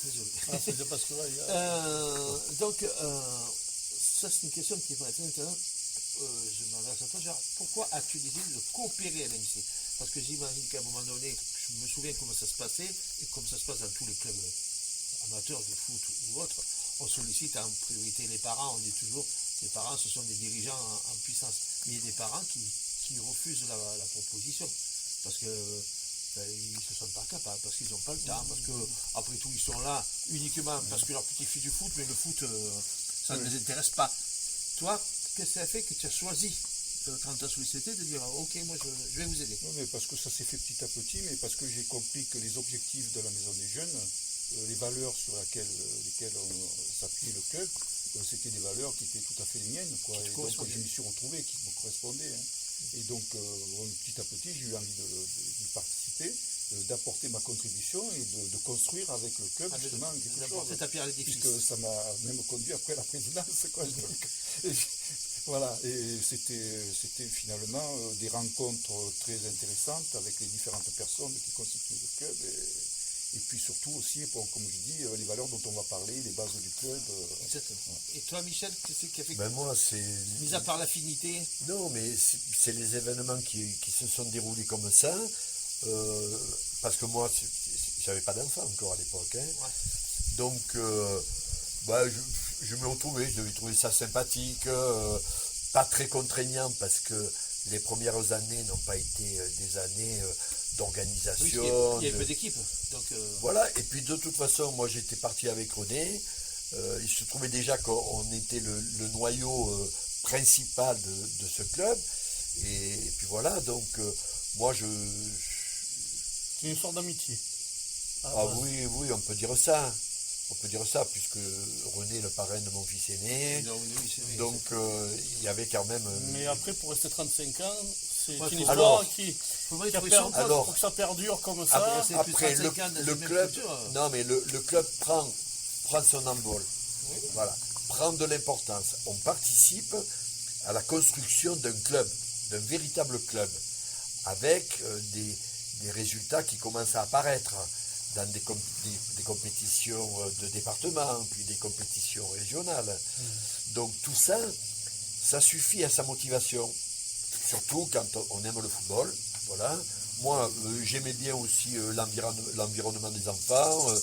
désolé. Ah, c'est parce que là, il y a... Donc, ça c'est une question qui va être intéressante. Je m'adresse à toi, genre, pourquoi as-tu décidé de coopérer à l'MC? Parce que j'imagine qu'à un moment donné, je me souviens comment ça se passait, et comme ça se passe dans tous les clubs amateurs de foot ou autres, on sollicite en priorité les parents, on dit toujours, les parents ce sont des dirigeants en puissance. Mais il y a des parents qui refusent la proposition, parce que ils ne se sentent pas capables, parce qu'ils n'ont pas le temps, parce que après tout ils sont là uniquement parce que leur petit fait du foot, mais le foot ça ne les intéresse pas. Toi, qu'est-ce que ça a fait que tu as choisi, quand tu as sollicité, de dire ok, moi je vais vous aider? Non, mais parce que ça s'est fait petit à petit, mais parce que j'ai compris que les objectifs de la Maison des Jeunes, les valeurs sur lesquelles on s'appuie le club, c'était des valeurs qui étaient tout à fait les miennes, quoi. Et donc je m'y suis retrouvé, qui me correspondaient. Hein. Et donc petit à petit, j'ai eu envie d'y participer, d'apporter ma contribution et de construire avec le club justement quelque chose. Ta pierre à l'édifice. Puisque ça m'a même conduit après la présidence, quoi. Donc, voilà, et c'était finalement des rencontres très intéressantes avec les différentes personnes qui constituent le club. Et puis surtout aussi, comme je dis, les valeurs dont on va parler, les bases du club. Exactement. Ouais. Et toi, Michel, qu'est-ce qui a fait que... Ben moi, c'est... Mis à part l'affinité. Non, mais c'est les événements qui se sont déroulés comme ça. Parce que moi, j'avais pas d'enfant encore à l'époque. Hein. Ouais. Donc, je me retrouvais, je devais trouver ça sympathique, pas très contraignant parce que les premières années n'ont pas été des années d'organisation. Oui, il y a peu d'équipe. Voilà, et puis de toute façon, moi j'étais parti avec René. Il se trouvait déjà qu'on était le noyau principal de ce club. Et puis voilà, donc moi c'est une sorte d'amitié. Oui, on peut dire ça. On peut dire ça, puisque René est le parrain de mon fils aîné. Donc il y avait quand même... Mais après, pour rester 35 ans, c'est une histoire alors, qui a perdu. Alors, pour que ça perdure comme ça. Après le club, non mais le club prend son envol. Oui. Voilà, prend de l'importance. On participe à la construction d'un club, d'un véritable club, avec des résultats qui commencent à apparaître dans des compétitions de département, puis des compétitions régionales. Donc tout ça, ça suffit à sa motivation. Surtout quand on aime le football. Voilà. Moi, j'aimais bien aussi l'environnement des enfants.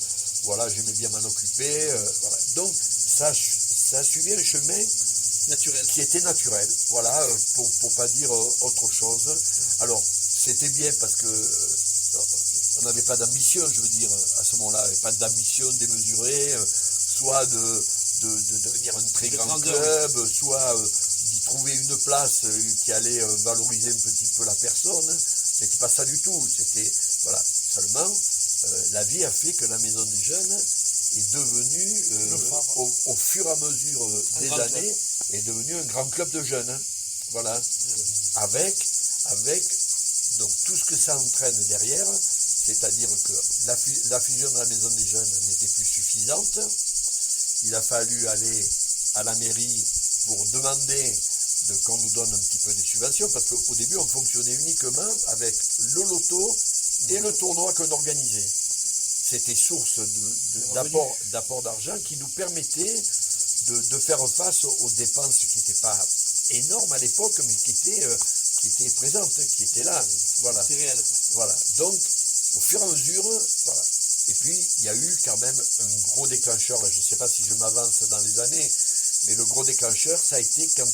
Voilà, j'aimais bien m'en occuper. Voilà. Donc ça a suivi un chemin naturel, qui était naturel. Voilà, pour pas dire autre chose. Alors, c'était bien parce que on n'avait pas d'ambition, je veux dire, à ce moment-là, pas d'ambition démesurée, soit de devenir un très grand club, soit d'y trouver une place qui allait valoriser un petit peu la personne. C'était pas ça du tout. C'était, voilà, seulement, la vie a fait que la Maison des Jeunes est devenue, au fur et à mesure des années, est devenue un grand club de jeunes. Hein. Voilà. Avec donc tout ce que ça entraîne derrière, c'est-à-dire que la fusion de la Maison des Jeunes n'était plus suffisante. Il a fallu aller à la mairie pour demander qu'on nous donne un petit peu des subventions, parce qu'au début, on fonctionnait uniquement avec le loto et le tournoi qu'on organisait. C'était source d'apport d'argent qui nous permettait de faire face aux dépenses qui n'étaient pas énormes à l'époque, mais qui étaient présentes, qui étaient là. Voilà. C'est réel. Voilà. Donc, au fur et à mesure, voilà. Et puis, il y a eu quand même un gros déclencheur, là, je ne sais pas si je m'avance dans les années, mais le gros déclencheur, ça a été quand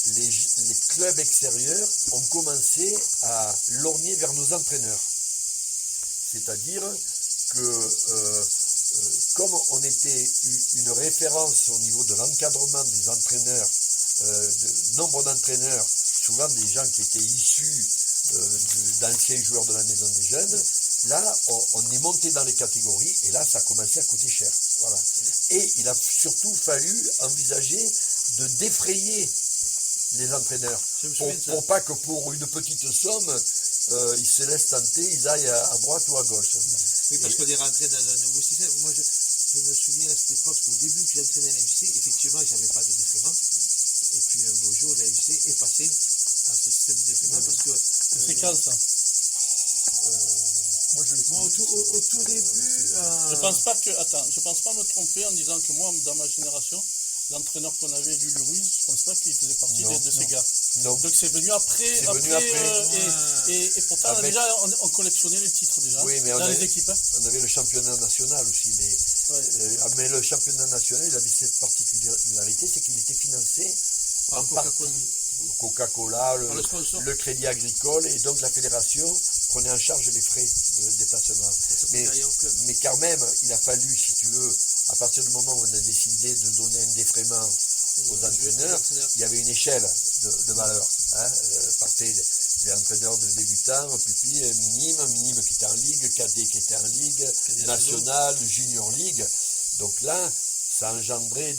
les clubs extérieurs ont commencé à lorgner vers nos entraîneurs. C'est-à-dire que, comme on était une référence au niveau de l'encadrement des entraîneurs, de nombre d'entraîneurs, souvent des gens qui étaient issus d'anciens joueurs de la Maison des Jeunes, là, on est monté dans les catégories, et là, ça a commencé à coûter cher. Voilà. Et il a surtout fallu envisager de défrayer les entraîneurs, pour pas que pour une petite somme, ils se laissent tenter, ils aillent à droite ou à gauche. Oui, parce qu'on est rentré dans un nouveau système. Moi, je me souviens à cette époque, au début que j'ai entraîné à l'AFC, effectivement, ils n'avaient pas de déférent. Et puis un beau jour, l'AFC est passé à ce système de déférent, parce que... C'est quand ça Moi, je l'ai Bon, au tout début. Je pense pas me tromper en disant que moi, dans ma génération, l'entraîneur qu'on avait, Lulu Ruiz, je pense pas qu'il faisait partie de ces gars. Non. Donc c'est venu après. C'est venu après. Et pourtant, on collectionnait les titres déjà Oui, mais dans les équipes. Hein. On avait le championnat national aussi. Mais le championnat national, il avait cette particularité, c'est qu'il était financé en partie Coca-Cola, le Crédit Agricole, et donc la fédération prenait en charge les frais de déplacement. Mais quand même, il a fallu, si tu veux, à partir du moment où on a décidé de donner un défraiement aux entraîneurs, il y avait une échelle de valeur. Hein, partait des entraîneurs de débutants, pupilles, minime qui était en ligue, cadet qui était en ligue, nationale, junior ligue. Donc là, ça engendrait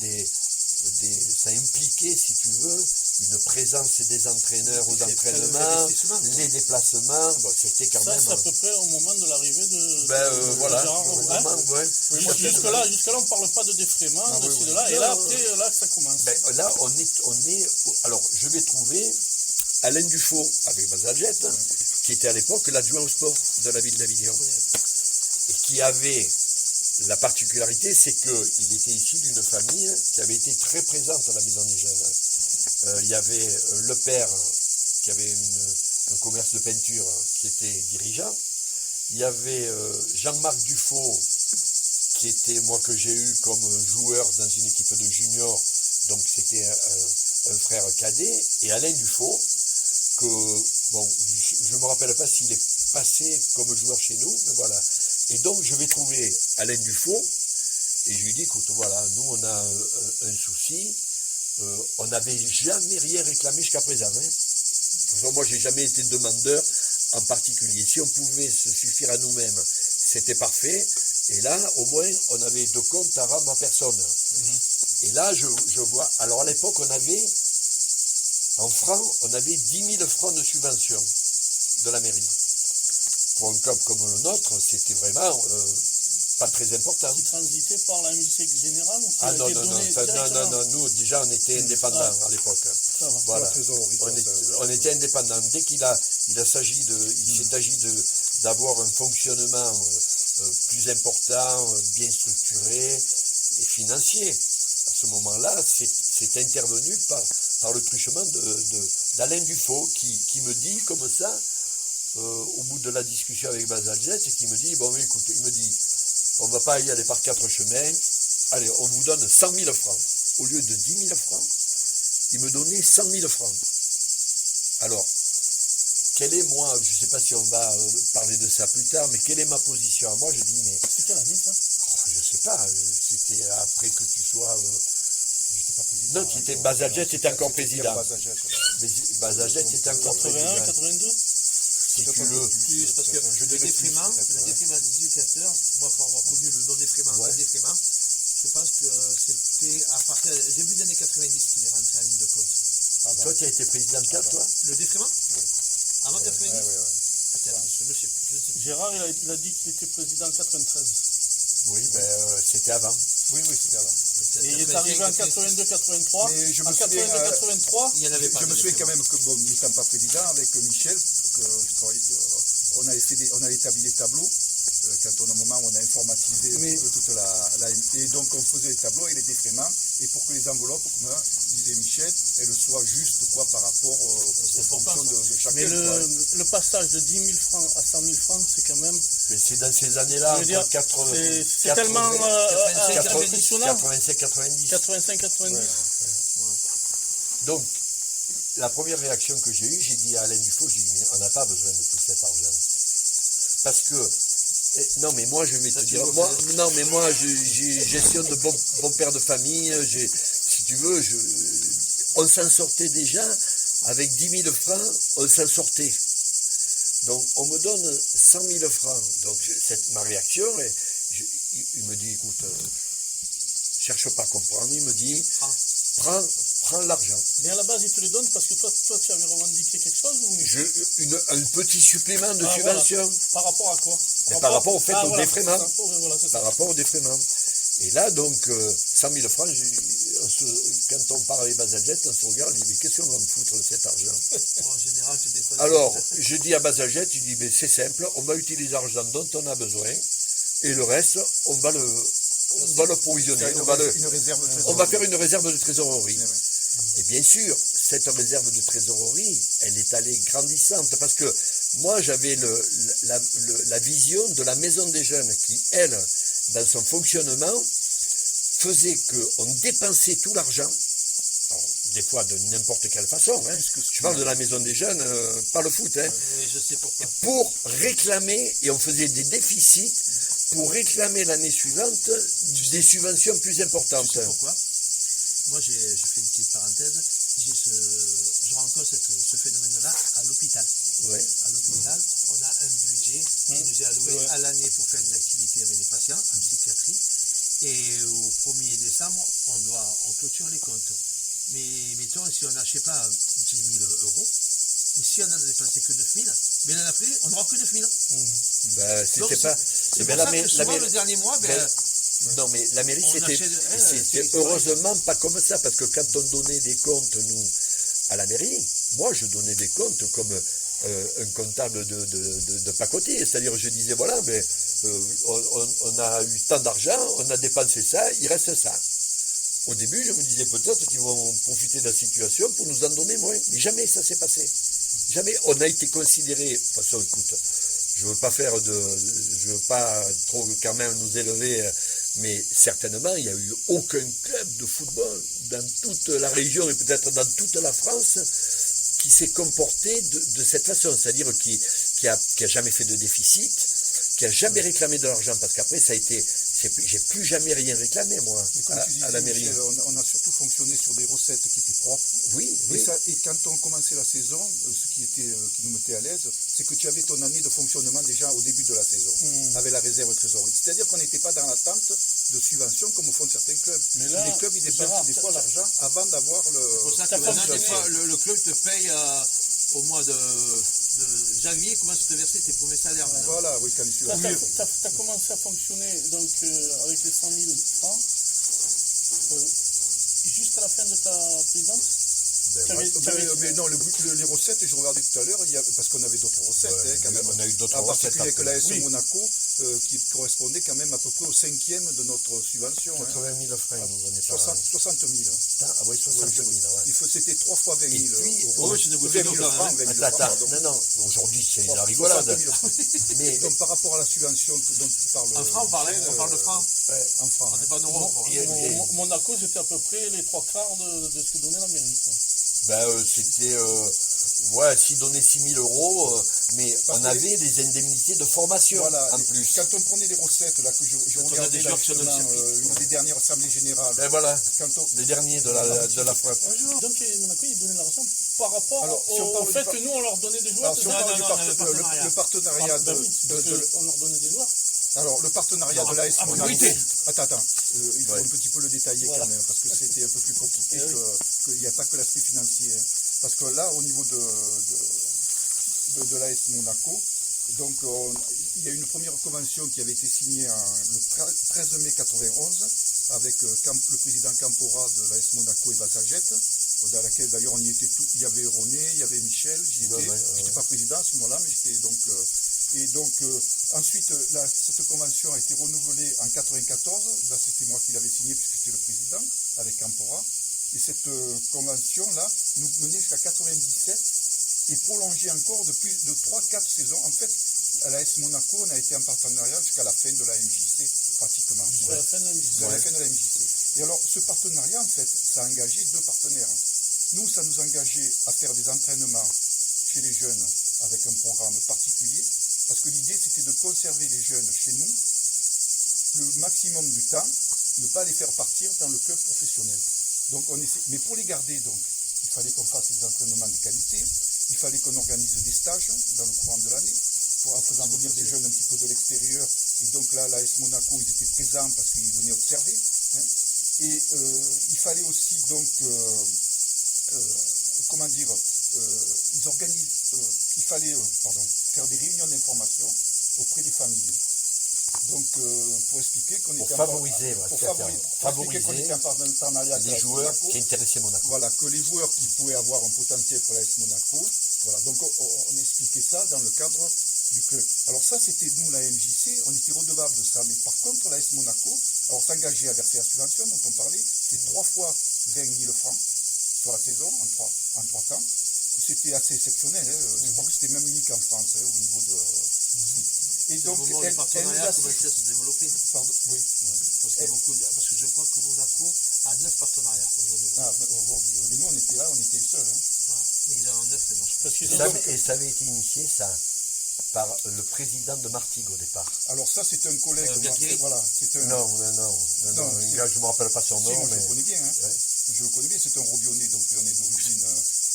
ça impliquait, si tu veux, une présence des entraîneurs aux entraînements, les déplacements. Bon, c'était quand même. C'est à peu près au moment de l'arrivée de. Voilà. Jusque-là, on ne parle pas de défraiement, de ci, de là. Et là, après, là, ça commence. Là, on est. Alors, je vais trouver Alain Dufaux avec Bazalgette, qui était à l'époque l'adjoint au sport de la ville d'Avignon. Et qui avait. La particularité, c'est qu'il était issu d'une famille qui avait été très présente à la Maison des Jeunes. Il y avait le père qui avait un commerce de peinture qui était dirigeant. Il y avait Jean-Marc Dufaux qui était, moi que j'ai eu comme joueur dans une équipe de juniors, donc c'était un frère cadet. Et Alain Dufaux, que, bon, je ne me rappelle pas s'il est passé comme joueur chez nous, mais voilà. Et donc, je vais trouver Alain Dufaux, et je lui dis, écoute, voilà, nous, on a un souci, on n'avait jamais rien réclamé jusqu'à présent. Hein. Moi, j'ai jamais été demandeur en particulier. Si on pouvait se suffire à nous-mêmes, c'était parfait. Et là, au moins, on avait de compte à rendre à personne. Et là, je vois, alors à l'époque, on avait, en francs, on avait 10 000 francs de subvention de la mairie. Pour un club comme le nôtre, c'était vraiment pas très important. Qui transitait par la musique générale ou qui Ah non, nous déjà on était indépendants à l'époque. Voilà. On était indépendants. Dès il s'est agi d'avoir un fonctionnement plus important, bien structuré et financier. À ce moment-là, c'est intervenu par le truchement d'Alain Dufaux qui me dit comme ça, au bout de la discussion avec Bazalgette, qui me dit, bon écoutez, il me dit, on ne va pas y aller par 4 chemins, allez, on vous donne 100 000 francs. Au lieu de 10 000 francs, il me donnait 100 000 francs. Alors, quelle est moi, je ne sais pas si on va parler de ça plus tard, mais quelle est ma position à moi? Je dis, mais... C'est quelle année ça? Je ne sais pas, c'était après que tu sois... J'étais pas président. Non, Bazalgette était encore président. Bazalgette était encore président. 81, 82 Si tu veux. Plus, parce que le défraiement des éducateurs, moi pour avoir connu le non-défraiement, le défraiement, je pense que c'était à partir du début des années 90 qu'il est rentré en ligne de compte. Toi, tu as été président de CAP, toi? Le défraiement? Oui. Avant 90? Oui. Peut-être, je ne sais plus. Gérard, il a dit qu'il était président en 93. Oui, c'était avant. Oui, c'était avant. Et il est arrivé en 82-83. Mais je me en souviens, 82-83, il y en avait pas. Je me souviens quand même que, bon, n'étant pas président, avec Michel, on avait établi des tableaux. Quand au moment où on a informatisé toute la... Et donc on faisait les tableaux et les défraiements, et pour que les enveloppes, comme disait Michel, elles soient justes par rapport aux fonctions de chacun. Mais le passage de 10 000 francs à 100 000 francs, c'est quand même... Mais c'est dans ces années-là, c'est tellement impressionnant. 85-90. 85-90. Donc, la première réaction que j'ai eue, j'ai dit à Alain Dufaux, j'ai dit, mais on n'a pas besoin de tout cet argent. Parce que, non mais moi je vais te dire, moi j'ai gestion de bon père de famille, si tu veux, on s'en sortait déjà, avec 10 000 francs, on s'en sortait. Donc on me donne 100 000 francs. Donc ma réaction, il me dit, écoute, cherche pas à comprendre, il me dit, prends l'argent. Mais à la base, il te les donne parce que toi tu avais revendiqué quelque chose ou... Un petit supplément de subvention. Voilà. Par rapport à quoi? Par rapport au fait au défraiement. Voilà, par rapport au défraiement. Et là, donc, 100 000 francs, quand on parle avec Basajet, on se regarde, on dit, mais qu'est-ce qu'on va me foutre de cet argent? En général, tu dépenses. Alors, je dis à Basajet, je dis, mais c'est simple, on va utiliser l'argent dont on a besoin, et le reste, on va le provisionner, on va faire une réserve de trésorerie. Et bien sûr, cette réserve de trésorerie, elle est allée grandissante, parce que moi, j'avais la vision de la maison des jeunes qui, elle, dans son fonctionnement, faisait qu'on dépensait tout l'argent, alors, des fois de n'importe quelle façon, hein. Je parle de la maison des jeunes, pas le foot, hein. Oui, je sais pourquoi. Pour réclamer, et on faisait des déficits, pour réclamer l'année suivante des subventions plus importantes. Tu sais pourquoi? Moi, je fais une petite parenthèse, je rencontre ce phénomène-là à l'hôpital. Ouais. À l'hôpital, on a un budget qui nous est alloué à l'année pour faire des activités avec les patients en psychiatrie. Et au 1er décembre, on clôture les comptes. Mais mettons, si on n'a, je sais pas, 10 000 euros, si on n'a dépensé que 9 000, mais l'année après, on n'aura que 9 000. Ben, Donc, c'était pas. c'est ben, pour ça que souvent, le dernier mois, non, mais la mairie, on c'était achète- heureusement pas comme ça, parce que quand on donnait des comptes, nous, à la mairie, moi, je donnais des comptes comme un comptable de pacotille. C'est-à-dire, je disais, voilà, mais, on a eu tant d'argent, on a dépensé ça, il reste ça. Au début, je me disais peut-être qu'ils vont profiter de la situation pour nous en donner moins. Mais jamais ça s'est passé. Jamais on a été considéré. De toute façon, écoute, je veux pas trop quand même nous élever, mais certainement, il n'y a eu aucun club de football dans toute la région et peut-être dans toute la France qui s'est comporté de cette façon, c'est-à-dire qui a jamais fait de déficit, qui a jamais réclamé de l'argent, parce qu'après ça a été, j'ai plus jamais rien réclamé moi à la mairie. Michel, on a surtout fonctionné sur des recettes qui étaient propres. Oui. Et quand on commençait la saison, ce qui nous mettait à l'aise, c'est que tu avais ton année de fonctionnement déjà au début de la saison, avec la réserve trésorerie. C'est-à-dire qu'on n'était pas dans l'attente de subventions comme font certains clubs. Mais là, les clubs, ils dépensent des fois l'argent avant d'avoir le... C'est pour ça que maintenant, des fois, le club te paye au mois de janvier, commence à te verser tes premiers salaires. Maintenant. Voilà, oui, quand les subventions... Tu as commencé à fonctionner donc, avec les 100 000 francs juste à la fin de ta présidence. Mais non, les recettes, je regardais tout à l'heure, parce qu'on avait d'autres recettes, quand même. On a eu d'autres en recettes. particulier avec l'AS Monaco, qui correspondait quand même à peu près au 5e de notre subvention. 80 000 francs, nous en est pas. 60 000. Ah oui, 60 000, ouais. C'était 3 fois 20 000 euros. oui, c'est une 20 000 francs, 20 000 Attends, francs. non, aujourd'hui c'est la rigolade. Mais Donc par rapport à la subvention dont tu parles... En francs, on parle de francs. En francs. On n'est pas en euros. Monaco, c'était à peu près les 3/4 de ce que donnait la mairie. Quoi. C'était, s'ils donnaient 6 000 euros, mais on avait des indemnités de formation en plus. Quand on prenait les recettes, là, que je regardais là, une des dernières assemblées générales. Ben voilà, les derniers de la frappe. Donc Monaco, ils donnaient l'argent par rapport au fait que nous, on leur donnait des joueurs. Alors, si on parle du partenariat on leur donnait des joueurs. Alors, le partenariat de l'AS Monaco... Attends, il faut un petit peu le détailler quand même, parce que c'était un peu plus compliqué, qu'il n'y a pas que l'aspect financier. Hein. Parce que là, au niveau de l'AS Monaco, donc, il y a une première convention qui avait été signée le 13 mai 91 avec le président Campora de l'AS Monaco et Basajet, dans laquelle d'ailleurs on y était tous. Il y avait René, il y avait Michel, je n'étais pas président à ce moment-là, mais j'étais donc... ensuite, cette convention a été renouvelée en 94. Là, c'était moi qui l'avais signée puisque j'étais le président avec Campora. Et cette convention-là nous menait jusqu'à 97 et prolongée encore de plus de 3-4 saisons. En fait, à l'AS Monaco, on a été en partenariat jusqu'à la fin de la MJC, pratiquement. Jusqu'à la fin de la MJC. Et alors, ce partenariat, en fait, ça a engagé 2 partenaires. Nous, ça nous engageait à faire des entraînements chez les jeunes avec un programme particulier, parce que l'idée, c'était de conserver les jeunes chez nous le maximum du temps, ne pas les faire partir dans le club professionnel. Donc, mais pour les garder, donc, il fallait qu'on fasse des entraînements de qualité, il fallait qu'on organise des stages dans le courant de l'année, en faisant venir des jeunes un petit peu de l'extérieur. Et donc là, l'AS Monaco, ils étaient présents parce qu'ils venaient observer. Hein. Et il fallait aussi, donc, il fallait faire des réunions d'information auprès des familles. Donc, pour expliquer qu'on Pour était favoriser, pour tout à fait, expliquer qu'on était en partenariat avec les l'AS joueurs Monaco. qui intéressaient Monaco. Voilà, que les joueurs qui pouvaient avoir un potentiel pour l'AS Monaco. Voilà, donc on expliquait ça dans le cadre du club. Alors ça, c'était nous, la MJC, on était redevable de ça. Mais par contre, l'AS Monaco, alors s'engager à verser la subvention dont on parlait, c'est 3 fois 20 000 francs sur la saison, en 3 temps. C'était assez exceptionnel, hein. Je crois que c'était même unique en France, hein, au niveau de... Et donc, le moment où les partenariats commençaient à se développer. Pardon, oui. Parce que je crois que Monaco a 9 partenariats aujourd'hui. Ah, aujourd'hui. Mais nous, on était là, on était seuls. Hein. Voilà. Mais ils en ont 9 maintenant. Parce qu'ils Et ont ça avait été initié, ça, par le président de Martigues au départ. Alors ça, c'est un collègue. Voilà, c'est un... Non, un gars, je ne me rappelle pas son nom. Si, moi, mais... je le connais bien. Hein. Ouais. Je le connais bien, c'est un Robionnais, donc il en est d'origine...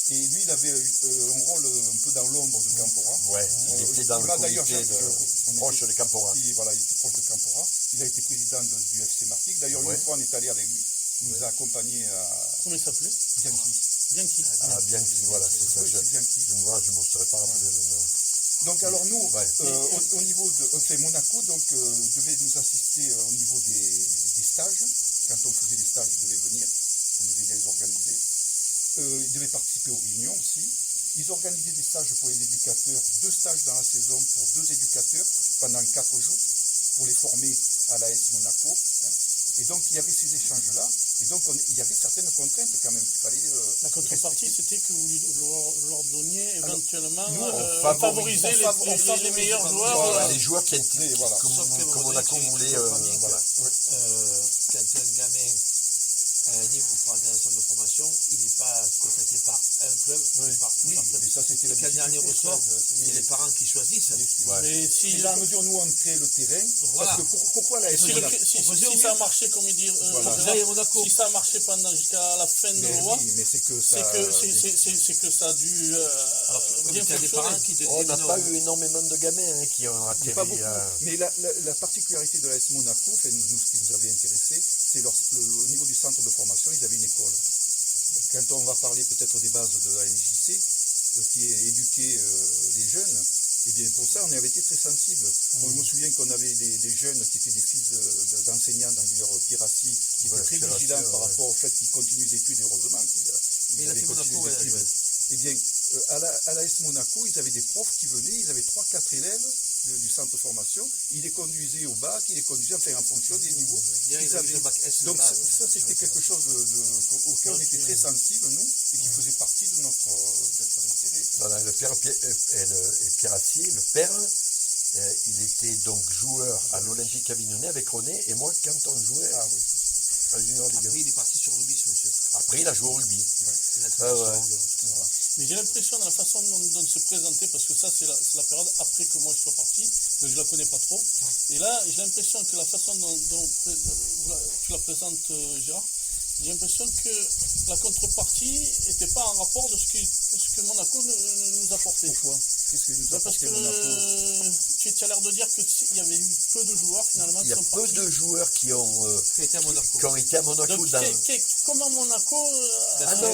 Et lui, il avait un rôle un peu dans l'ombre de Campora. Ouais, il était dans le comité proche de Campora. Voilà, il était proche de Campora. Il a été président du FC Martigues. D'ailleurs, une fois, on est allé avec lui. Il nous a accompagnés à... Comment il s'appelait? Bianchi. Ah, Bianchi, voilà, c'est ça. Oui, c'est Bianchi. Je ne me serais pas rappelé le nom. Donc alors nous, au niveau de Monaco, donc devait nous assister au niveau des stages. Quand on faisait des stages, ils devaient venir pour nous aider à les organiser. Ils devaient participer aux réunions aussi. Ils organisaient des stages pour les éducateurs, 2 stages dans la saison pour 2 éducateurs pendant 4 jours pour les former à l'AS Monaco. Et donc il y avait ces échanges-là. Et donc il y avait certaines contraintes quand même. Il fallait, la contrepartie, c'était que vous leur donniez éventuellement on favoriser les meilleurs joueurs. Voilà, les joueurs qui voilà. comme Monaco voulait. Voilà. Quand un gamin à un niveau pour aller dans un centre de formation, il n'est pas contacté par un club, mais par tout un club. Mais ça, c'était et quand le dernier ressort, c'est les parents qui choisissent. Ouais. Mais si dans la mesure où nous on crée le terrain, voilà. parce que pourquoi la si ça a marché, comme il dit, si ça a marché pendant jusqu'à la fin de loi, mais c'est que ça, c'est que ça a dû bien fonctionner. On n'a pas eu énormément de gamins qui ont atterri. Pas beaucoup. Mais la particularité de l'AS Monaco, nous, ce qui nous avait intéressé, c'est au niveau du centre de formation, ils avaient une école. Quand on va parler peut-être des bases de la MJC, qui est éduquer les jeunes, et bien pour ça, on avait été très sensibles. Je me souviens qu'on avait des jeunes qui étaient des fils d'enseignants, d'ailleurs Pirassi, qui étaient très vigilants par rapport au fait qu'ils continuent les études, heureusement qu'ils avaient continué les études. Eh bien, à l'AS Monaco, ils avaient des profs qui venaient, ils avaient 3-4 élèves du centre de formation, ils les conduisaient au bac, ils les conduisaient en fonction des niveaux qu'ils avaient. Donc ça, c'était quelque chose auquel on était très sensibles, nous, et qui faisait partie de notre intérêt. Voilà, le père Pirassi, le père, il était donc joueur à l'Olympique Avignonnais avec René, et moi, quand on jouait à Junior Ligue 1. Après, il est parti sur le rugby, ce monsieur. Après, il a joué au rugby. Mais j'ai l'impression dans la façon dont se présenter, parce que ça c'est la période après que moi je sois parti, donc je la connais pas trop. Et là j'ai l'impression que la façon dont tu la présentes, Gérard, j'ai l'impression que la contrepartie n'était pas en rapport de ce que Monaco nous apportait. Pourquoi? Qu'est-ce que nous Parce apportait que Monaco? tu as l'air de dire qu'il y avait eu peu de joueurs finalement. Il y a peu de joueurs qui ont été à Monaco. Donc, comment Monaco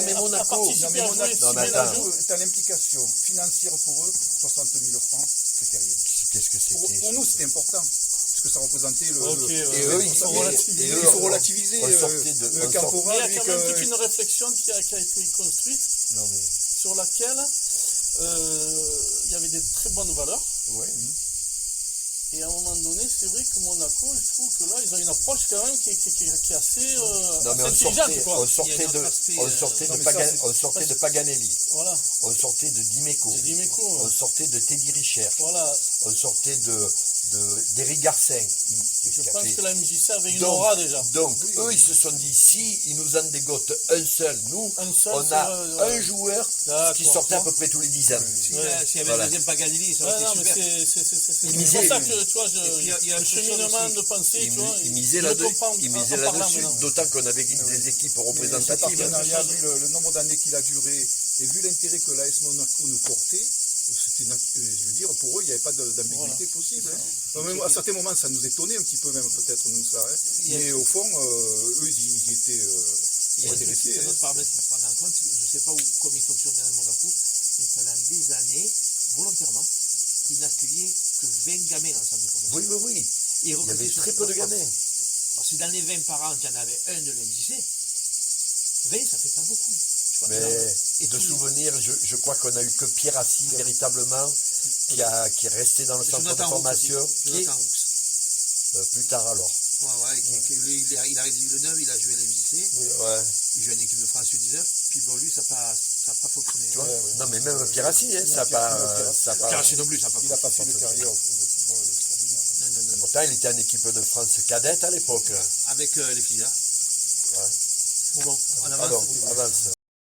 mais Monaco, a participé à jouer si bien à jouer? T'as l'implication financière pour eux, 60 000 francs, c'était rien. Qu'est-ce que c'était? Pour nous, c'était important. Parce que ça représentait le. Et eux, il faut relativiser. Le Campora, il y a quand même toute une réflexion qui a été construite, sur laquelle il y avait des très bonnes valeurs. Ouais. Et à un moment donné, c'est vrai que Monaco, je trouve que là, ils ont une approche quand même qui est assez intelligente. On sortait de Paganelli. Voilà. On sortait de Dimeco. On sortait de Teddy Richer. Voilà. On sortait d'Éric Garcin. Je pense que la MJC avait une aura déjà. Donc, eux, ils se sont dit, si ils nous en dégotent un seul, nous, on a un joueur qui sortait à peu près tous les 10 ans. S'il y avait un deuxième Paganelli, ça aurait été super. C'est pour ça que, tu vois, le cheminement de pensée, tu vois, il misait là-dessus, d'autant qu'on avait des équipes représentatives. Vu le nombre d'années qu'il a duré, et vu l'intérêt que l'AS Monaco nous portait, je veux dire, pour eux, il n'y avait pas d'ambiguïté possible. Hein. Même, à certains moments, ça nous étonnait un petit peu même, peut-être, nous, ça. Hein. Mais au fond, eux, ils étaient intéressés. Il y a un autre paramètre à prendre en compte, je ne sais pas comment il fonctionne dans Monaco, mais pendant des années, volontairement, ils n'accueillaient que 20 gamins en centre de formation. Oui. Il y avait très peu de gamins. Alors, si dans les 20 par an, tu en avais un de l'MJC, 20, ça fait pas beaucoup. Tu vois, Mais de souvenirs, je crois qu'on a eu que Pierre Assis, véritablement, qui est resté dans le centre de formation. Jonathan Roux. Plus tard alors. Ouais, il a résidé le 9, il a joué à l'MJC. Ouais. Il jouait en équipe de France U19. Puis bon, lui, ça n'a pas fonctionné. Tu vois non, mais même Pierre Assis, hein, ça n'a pas. Pierre Assis non plus, ça n'a pas Il n'a pas fonctionné. fait une carrière de football extraordinaire. Non. Pourtant, il était en équipe de France cadette à l'époque. Avec les filles, là. Ouais. Bon, on avance. Alors, avance.